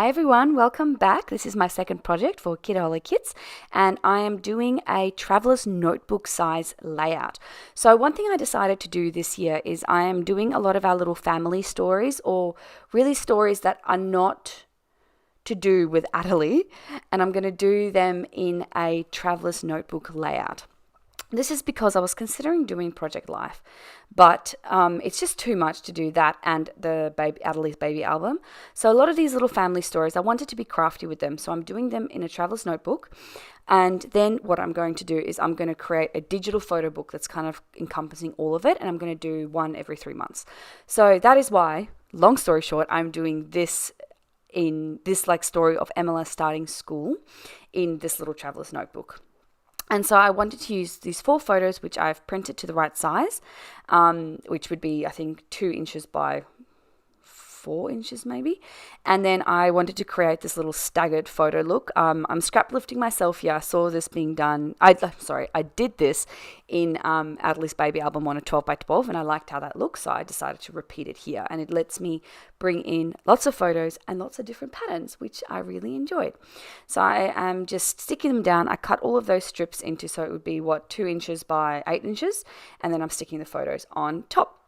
Hi everyone, welcome back. This is my second project for Kitaholic Kits, and I am doing a traveler's notebook size layout. So one thing I decided to do this year is I am doing a lot of our little family stories, or really stories that are not to do with Adderley, and I'm going to do them in a traveler's notebook layout. This is because I was considering doing Project Life, but it's just too much to do that and the Adderley's baby album. So a lot of these little family stories, I wanted to be crafty with them. So I'm doing them in a traveler's notebook. And then what I'm going to do is I'm going to create a digital photo book that's kind of encompassing all of it. And I'm going to do one every 3 months. So that is why, long story short, I'm doing this in this story of MLS starting school in this little traveler's notebook. And so I wanted to use these 4 photos, which I've printed to the right size, which would be, I think, 2 inches by 4 inches maybe. And then I wanted to create this little staggered photo look. I'm scraplifting myself here. I saw this being done. I did this in Adderley's baby album on a 12 by 12, and I liked how that looks, so I decided to repeat it here. And it lets me bring in lots of photos and lots of different patterns, which I really enjoyed. So I am just sticking them down. I cut all of those strips into, so it would be 2 inches by 8 inches, and then I'm sticking the photos on top.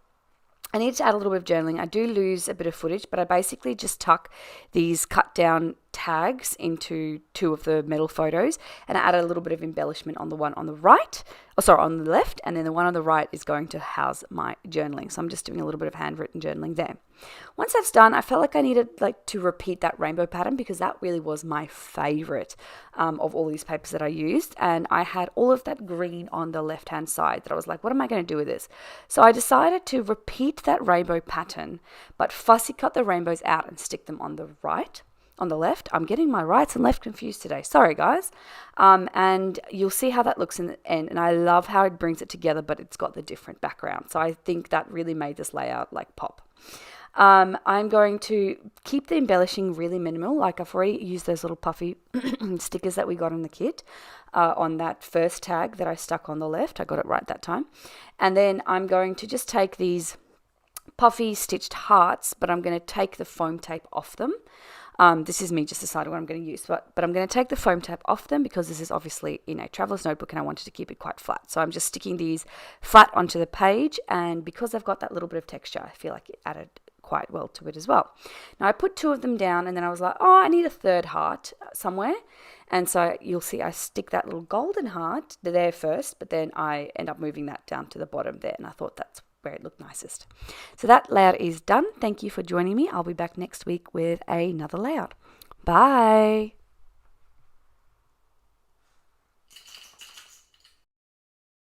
I need to add a little bit of journaling. I do lose a bit of footage, but I basically just tuck these cut down tags into 2 of the metal photos, and I add a little bit of embellishment on the one on the right, on the left, and then the one on the right is going to house my journaling. So I'm just doing a little bit of handwritten journaling there. Once that's done, I felt like I needed to repeat that rainbow pattern, because that really was my favorite of all these papers that I used. And I had all of that green on the left hand side that I was like, what am I going to do with this? So I decided to repeat that rainbow pattern, but fussy cut the rainbows out and stick them on the right. On the left, I'm getting my rights and left confused today. Sorry, guys. And you'll see how that looks in the end. And I love how it brings it together, but it's got the different background. So I think that really made this layout pop. I'm going to keep the embellishing really minimal. I've already used those little puffy stickers that we got in the kit on that first tag that I stuck on the left. I got it right that time. And then I'm going to just take these puffy stitched hearts, but I'm going to take the foam tape off them. This is me just deciding what I'm going to use, but I'm going to take the foam tape off them because this is obviously in a traveler's notebook and I wanted to keep it quite flat. So I'm just sticking these flat onto the page, and because I've got that little bit of texture, I feel like it added quite well to it as well. Now I put 2 of them down, and then I was like, I need a third heart somewhere. And so you'll see I stick that little golden heart there first, but then I end up moving that down to the bottom there, and I thought that's where it looked nicest. So that layout is done. Thank you for joining me. I'll be back next week with another layout. Bye.